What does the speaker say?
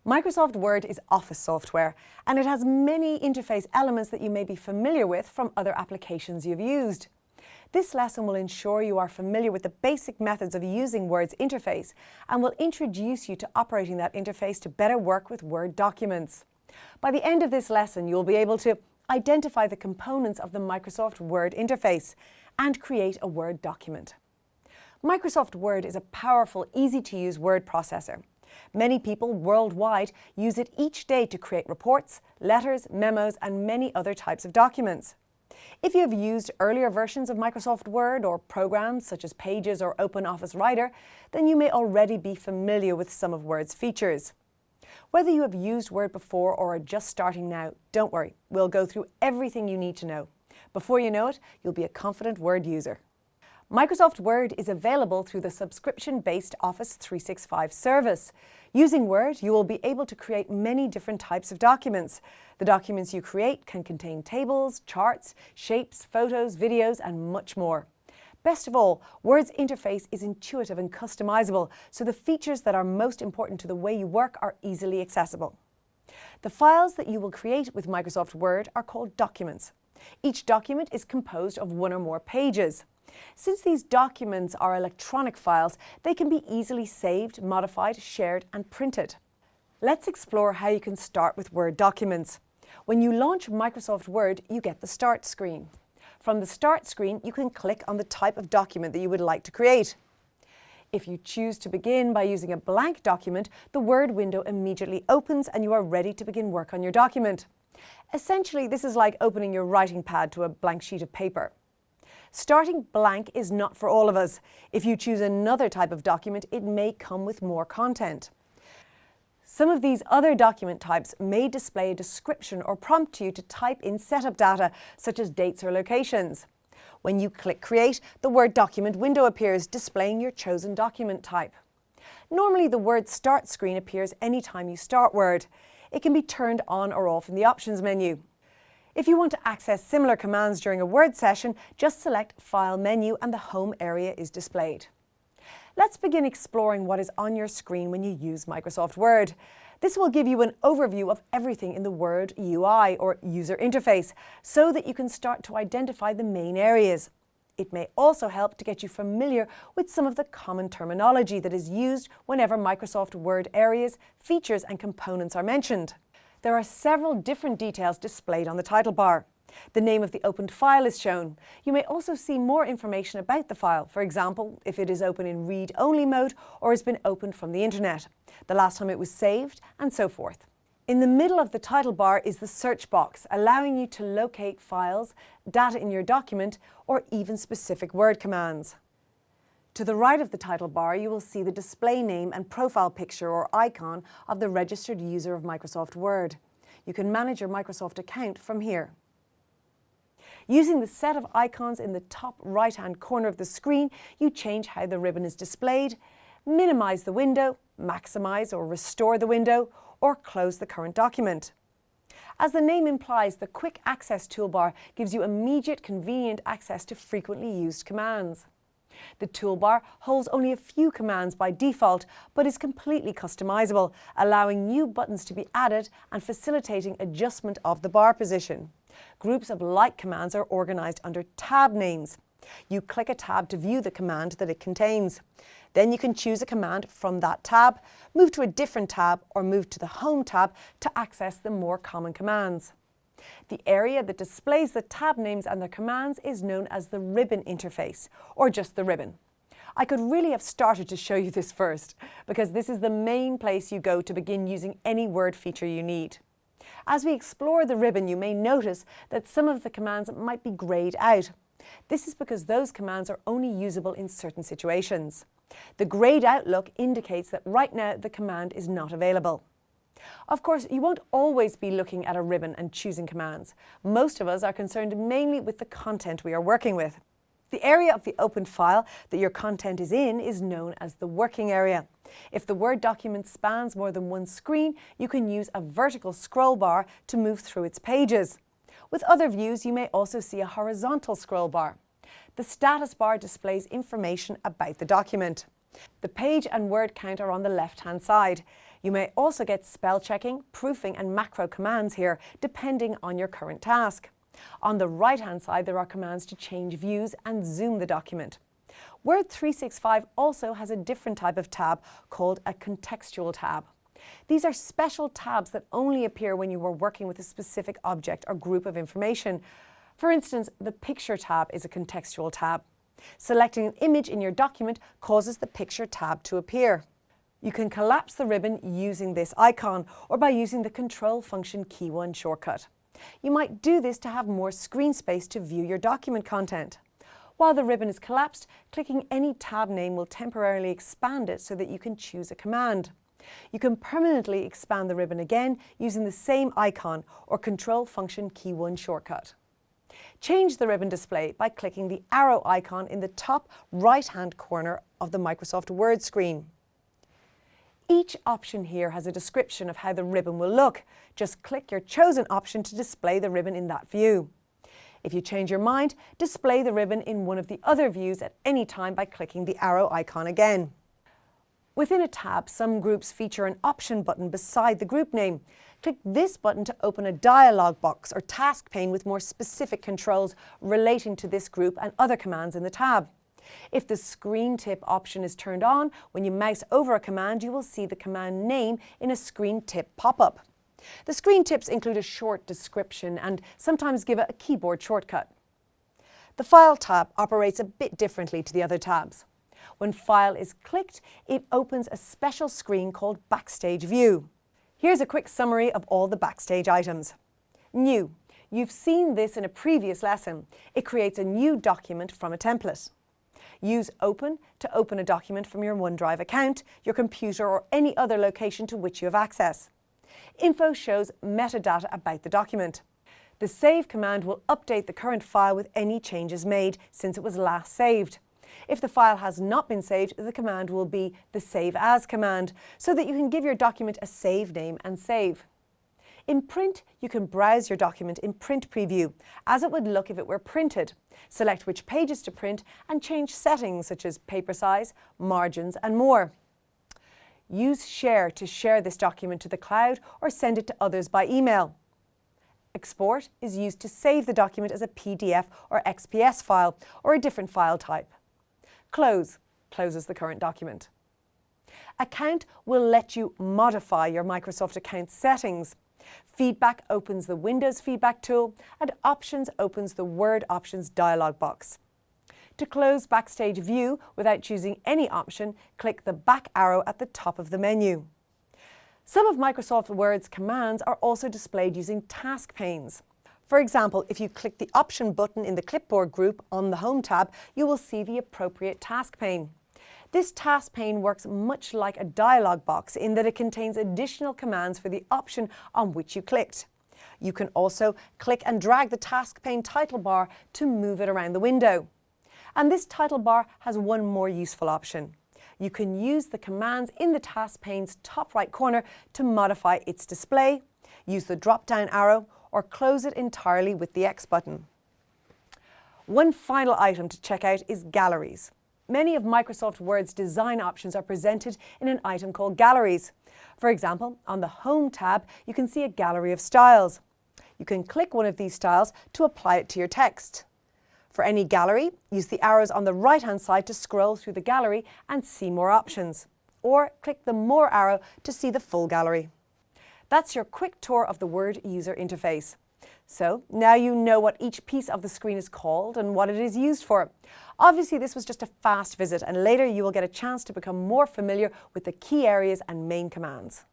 Microsoft Word is Office software, and it has many interface elements that you may be familiar with from other applications you've used. This lesson will ensure you are familiar with the basic methods of using Word's interface and will introduce you to operating that interface to better work with Word documents. By the end of this lesson, you'll be able to identify the components of the Microsoft Word interface and create a Word document. Microsoft Word is a powerful, easy-to-use word processor. Many people worldwide use it each day to create reports, letters, memos, and many other types of documents. If you have used earlier versions of Microsoft Word or programs such as Pages or OpenOffice Writer, then you may already be familiar with some of Word's features. Whether you have used Word before or are just starting now, don't worry, we'll go through everything you need to know. Before you know it, you'll be a confident Word user. Microsoft Word is available through the subscription-based Office 365 service. Using Word, you will be able to create many different types of documents. The documents you create can contain tables, charts, shapes, photos, videos, and much more. Best of all, Word's interface is intuitive and customizable, so the features that are most important to the way you work are easily accessible. The files that you will create with Microsoft Word are called documents. Each document is composed of one or more pages. Since these documents are electronic files, they can be easily saved, modified, shared, and printed. Let's explore how you can start with Word documents. When you launch Microsoft Word, you get the Start screen. From the Start screen, you can click on the type of document that you would like to create. If you choose to begin by using a blank document, the Word window immediately opens and you are ready to begin work on your document. Essentially, this is like opening your writing pad to a blank sheet of paper. Starting blank is not for all of us. If you choose another type of document, it may come with more content. Some of these other document types may display a description or prompt you to type in setup data, such as dates or locations. When you click Create, the Word document window appears, displaying your chosen document type. Normally, the Word Start screen appears anytime you start Word. It can be turned on or off in the Options menu. If you want to access similar commands during a Word session, just select File menu and the Home area is displayed. Let's begin exploring what is on your screen when you use Microsoft Word. This will give you an overview of everything in the Word UI or user interface so that you can start to identify the main areas. It may also help to get you familiar with some of the common terminology that is used whenever Microsoft Word areas, features, and components are mentioned. There are several different details displayed on the title bar. The name of the opened file is shown. You may also see more information about the file, for example, if it is open in read-only mode or has been opened from the internet, the last time it was saved, and so forth. In the middle of the title bar is the search box, allowing you to locate files, data in your document, or even specific Word commands. To the right of the title bar, you will see the display name and profile picture or icon of the registered user of Microsoft Word. You can manage your Microsoft account from here. Using the set of icons in the top right-hand corner of the screen, you change how the ribbon is displayed, minimize the window, maximize or restore the window, or close the current document. As the name implies, the Quick Access toolbar gives you immediate, convenient access to frequently used commands. The toolbar holds only a few commands by default, but is completely customizable, allowing new buttons to be added and facilitating adjustment of the bar position. Groups of like commands are organized under tab names. You click a tab to view the command that it contains. Then you can choose a command from that tab, move to a different tab, or move to the Home tab to access the more common commands. The area that displays the tab names and their commands is known as the ribbon interface, or just the ribbon. I could really have started to show you this first, because this is the main place you go to begin using any Word feature you need. As we explore the ribbon, you may notice that some of the commands might be grayed out. This is because those commands are only usable in certain situations. The grayed out look indicates that right now the command is not available. Of course, you won't always be looking at a ribbon and choosing commands. Most of us are concerned mainly with the content we are working with. The area of the opened file that your content is in is known as the working area. If the Word document spans more than one screen, you can use a vertical scroll bar to move through its pages. With other views, you may also see a horizontal scroll bar. The status bar displays information about the document. The page and word count are on the left-hand side. You may also get spell checking, proofing and macro commands here, depending on your current task. On the right-hand side, there are commands to change views and zoom the document. Word 365 also has a different type of tab called a contextual tab. These are special tabs that only appear when you are working with a specific object or group of information. For instance, the Picture tab is a contextual tab. Selecting an image in your document causes the Picture tab to appear. You can collapse the ribbon using this icon or by using the Control function key 1 shortcut. You might do this to have more screen space to view your document content. While the ribbon is collapsed, clicking any tab name will temporarily expand it so that you can choose a command. You can permanently expand the ribbon again using the same icon or Control function key 1 shortcut. Change the ribbon display by clicking the arrow icon in the top right-hand corner of the Microsoft Word screen. Each option here has a description of how the ribbon will look. Just click your chosen option to display the ribbon in that view. If you change your mind, display the ribbon in one of the other views at any time by clicking the arrow icon again. Within a tab, some groups feature an option button beside the group name. Click this button to open a dialog box or task pane with more specific controls relating to this group and other commands in the tab. If the screen tip option is turned on, when you mouse over a command, you will see the command name in a screen tip pop-up. The screen tips include a short description and sometimes give a keyboard shortcut. The File tab operates a bit differently to the other tabs. When File is clicked, it opens a special screen called Backstage View. Here's a quick summary of all the Backstage items. New. You've seen this in a previous lesson. It creates a new document from a template. Use Open to open a document from your OneDrive account, your computer or any other location to which you have access. Info shows metadata about the document. The Save command will update the current file with any changes made since it was last saved. If the file has not been saved, the command will be the Save As command, so that you can give your document a save name and save. In Print, you can browse your document in Print Preview, as it would look if it were printed. Select which pages to print and change settings such as paper size, margins and more. Use Share to share this document to the cloud or send it to others by email. Export is used to save the document as a PDF or XPS file or a different file type. Close closes the current document. Account will let you modify your Microsoft account settings. Feedback opens the Windows Feedback tool and Options opens the Word Options dialog box. To close Backstage View without choosing any option, click the back arrow at the top of the menu. Some of Microsoft Word's commands are also displayed using task panes. For example, if you click the Option button in the Clipboard group on the Home tab, you will see the appropriate task pane. This task pane works much like a dialog box in that it contains additional commands for the option on which you clicked. You can also click and drag the task pane title bar to move it around the window. And this title bar has one more useful option. You can use the commands in the task pane's top right corner to modify its display, use the drop-down arrow, or close it entirely with the X button. One final item to check out is Galleries. Many of Microsoft Word's design options are presented in an item called Galleries. For example, on the Home tab, you can see a gallery of styles. You can click one of these styles to apply it to your text. For any gallery, use the arrows on the right-hand side to scroll through the gallery and see more options. Or click the More arrow to see the full gallery. That's your quick tour of the Word user interface. So now you know what each piece of the screen is called and what it is used for. Obviously, this was just a fast visit, and later you will get a chance to become more familiar with the key areas and main commands.